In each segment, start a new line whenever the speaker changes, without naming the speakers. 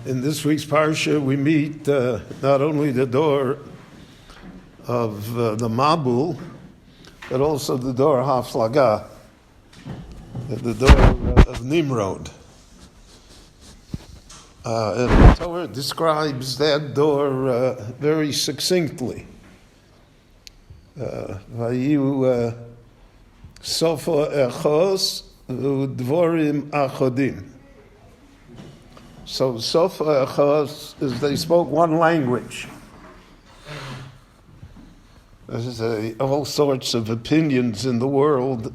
In this week's parsha, we meet not only the door of the mabul, but also the door haflaga, the door of Nimrod. And the Torah describes that door very succinctly. Vayu sofa echos udvorim achodim. So sofa echos is they spoke one language. There's all sorts of opinions in the world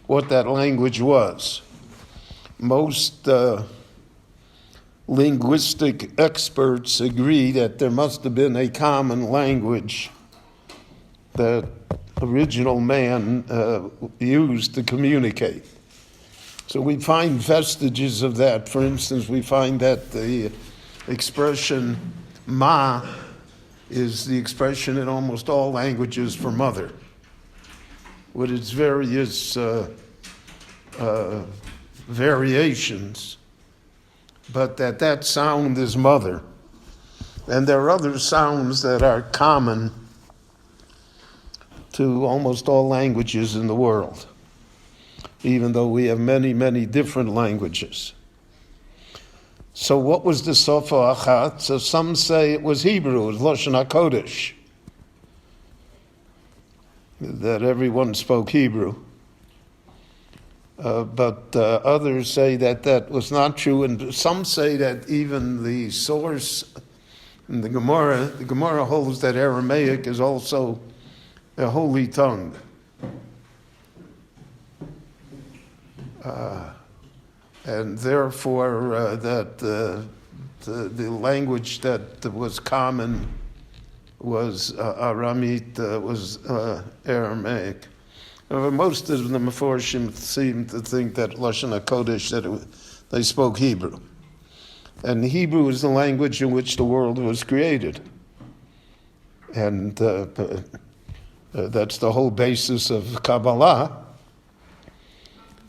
what that language was. Most linguistic experts agree that there must have been a common language that original man used to communicate. So we find vestiges of that. For instance, we find that the expression ma is the expression in almost all languages for mother, with its various variations, but that sound is mother. And there are other sounds that are common to almost all languages in the world, even though we have many, many different languages. So what was the Sofa Achat? So some say it was Hebrew, it was Lashon HaKodesh, that everyone spoke Hebrew. But others say that was not true, and some say that even the source in the Gemara holds that Aramaic is also a holy tongue. And therefore, that the language that was common was Aramite, was Aramaic. Most of the Meforshim seem to think that Lashon HaKodesh, that they spoke Hebrew. And Hebrew is the language in which the world was created. And that's the whole basis of Kabbalah,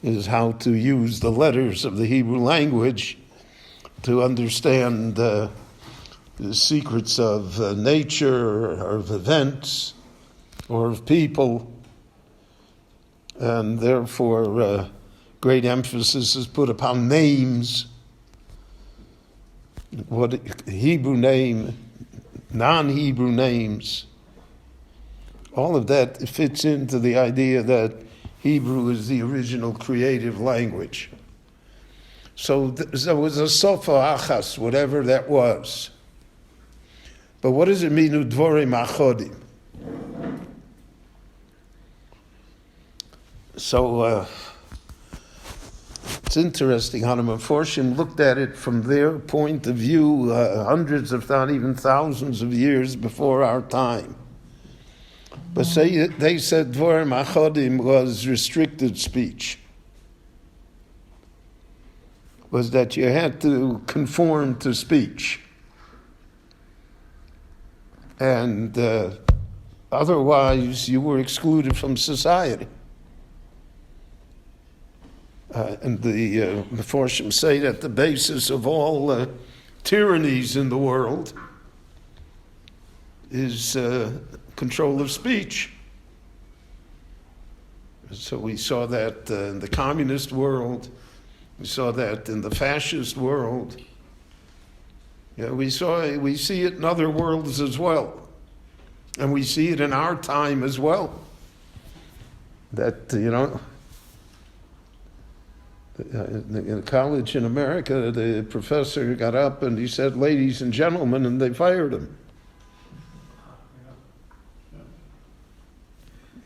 is how to use the letters of the Hebrew language to understand the secrets of nature, or of events, or of people. And therefore, great emphasis is put upon names. What Hebrew name, non-Hebrew names, all of that fits into the idea that Hebrew is the original creative language. So there was a sofa achas, whatever that was. But what does it mean, udvorim achodim? So it's interesting how the Meforshim looked at it from their point of view, hundreds, if not even thousands of years before our time. But they said Dvorim Achodim was restricted speech. Was that you had to conform to speech. And otherwise you were excluded from society. And the Meforshim say that the basis of all tyrannies in the world is control of speech. So we saw that in the communist world, we saw that in the fascist world. Yeah, we see it in other worlds as well, and we see it in our time as well. That in college in America, the professor got up and he said, "Ladies and gentlemen," and they fired him.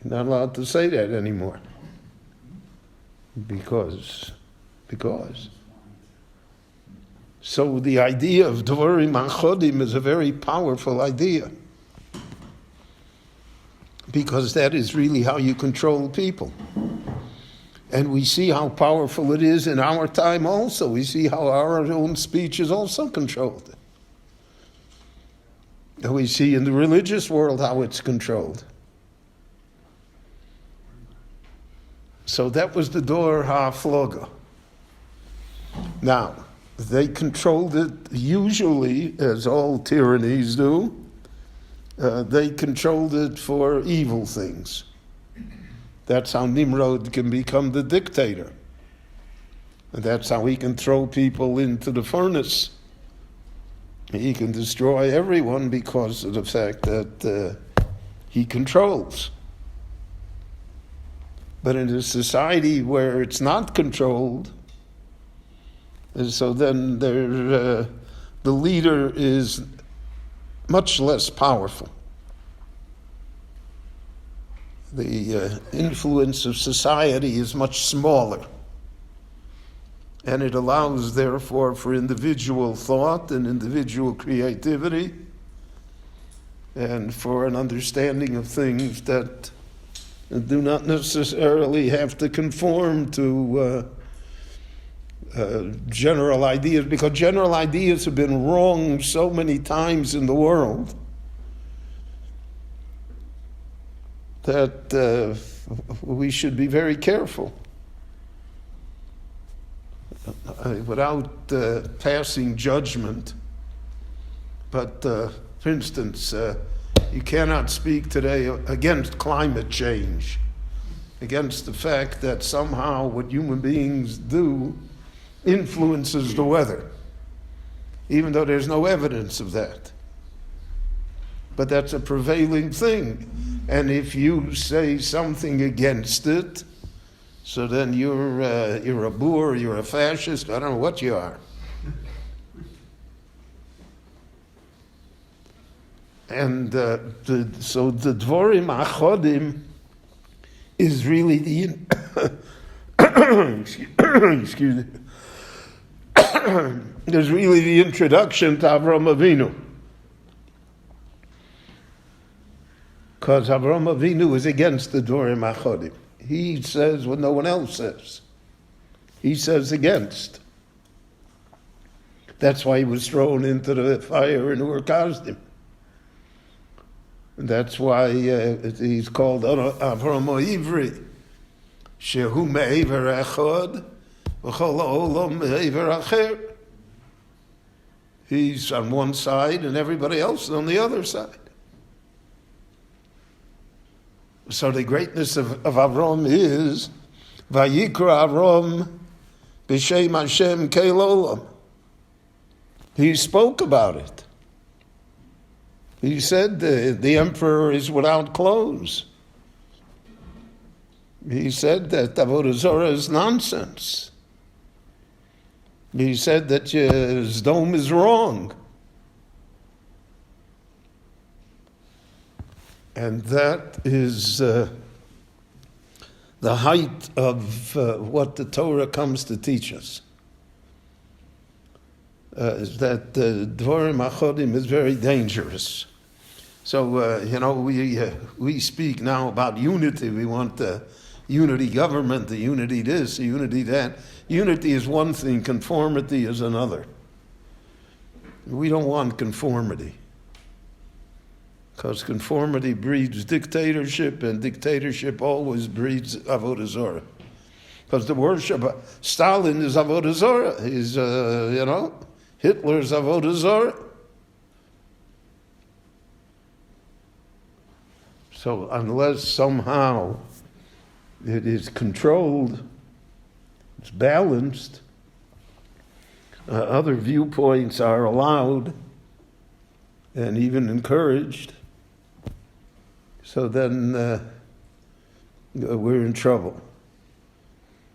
Not allowed to say that anymore. Because. So the idea of Dvorim Achodim is a very powerful idea. Because that is really how you control people. And we see how powerful it is in our time also. We see how our own speech is also controlled. And we see in the religious world how it's controlled. So that was the door hafloga. Now, they controlled it usually, as all tyrannies do, they controlled it for evil things. That's how Nimrod can become the dictator. And that's how he can throw people into the furnace. He can destroy everyone because of the fact that he controls. But in a society where it's not controlled, and so then the leader is much less powerful. The influence of society is much smaller. And it allows, therefore, for individual thought and individual creativity and for an understanding of things that do not necessarily have to conform to general ideas, because general ideas have been wrong so many times in the world that we should be very careful. Without passing judgment, but for instance, you cannot speak today against climate change, against the fact that somehow what human beings do influences the weather, even though there's no evidence of that. But that's a prevailing thing. And if you say something against it, so then you're a boor, you're a fascist, I don't know what you are. And so the Dvorim Achodim is really the excuse me, is really the introduction to Avraham Avinu. Because Avraham Avinu is against the Dvorim Achodim. He says what no one else says. He says against. That's why he was thrown into the fire in Ur Kasdim. And that's why he's called Avraham Ivri. Shehu me'ever echad, v'chol ha'olam me'ever acher. He's on one side and everybody else is on the other side. So the greatness of Avram is Vayikra Avram b'shem Hashem keil olam. He spoke about it. He said the emperor is without clothes. He said that Avodah Zarah is nonsense. He said that Zdom is wrong. And that is the height of what the Torah comes to teach us. Is that Dvorim Achodim is very dangerous. So, we speak now about unity. We want the unity government, the unity this, the unity that. Unity is one thing, conformity is another. We don't want conformity. Because conformity breeds dictatorship, and dictatorship always breeds Avodah Zarah. Because the worship of Stalin is Avodah Zarah. He's, Hitler's Avodah Zarah. So unless somehow it is controlled, it's balanced, other viewpoints are allowed and even encouraged, so then we're in trouble.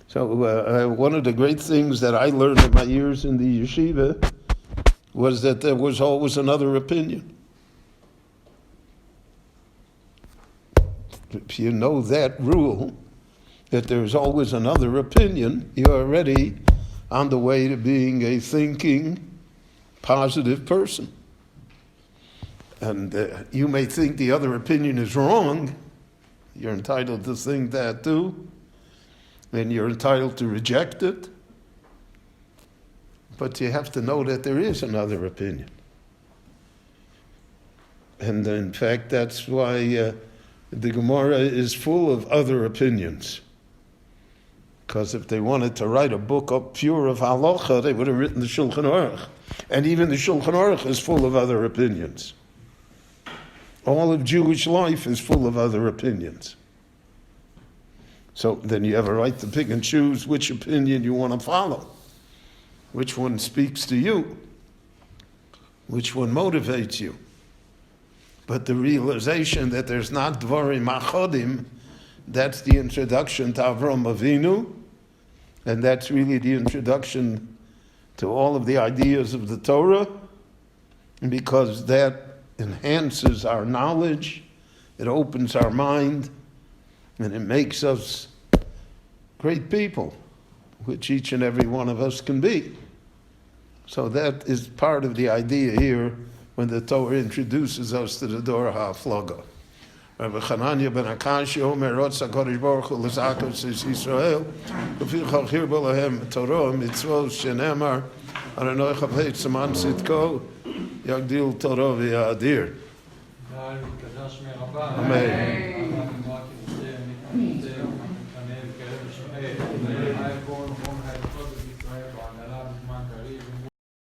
So one of the great things that I learned in my years in the yeshiva was that there was always another opinion. If you know that rule, that there's always another opinion, you're already on the way to being a thinking, positive person. And you may think the other opinion is wrong. You're entitled to think that too. And you're entitled to reject it. But you have to know that there is another opinion. And in fact, that's why the Gemara is full of other opinions. Because if they wanted to write a book up pure of halacha, they would have written the Shulchan Aruch. And even the Shulchan Aruch is full of other opinions. All of Jewish life is full of other opinions. So then you have a right to pick and choose which opinion you want to follow. Which one speaks to you? Which one motivates you? But the realization that there's not dvarim achodim, that's the introduction to Avram Avinu, and that's really the introduction to all of the ideas of the Torah, because that enhances our knowledge, it opens our mind, and it makes us great people, which each and every one of us can be. So that is part of the idea here when the Torah introduces us to the Dor HaFlaga. Rabbi Chananya ben Akashi Omer Rotz HaKadosh Baruch Hu L'Zakos Yisrael K'fi Chachir B'Lahem Torah Mitzvot Shenemar Aranoi Chavei Tzaman Sitko Yagdil Torah V'Yadir. Amen.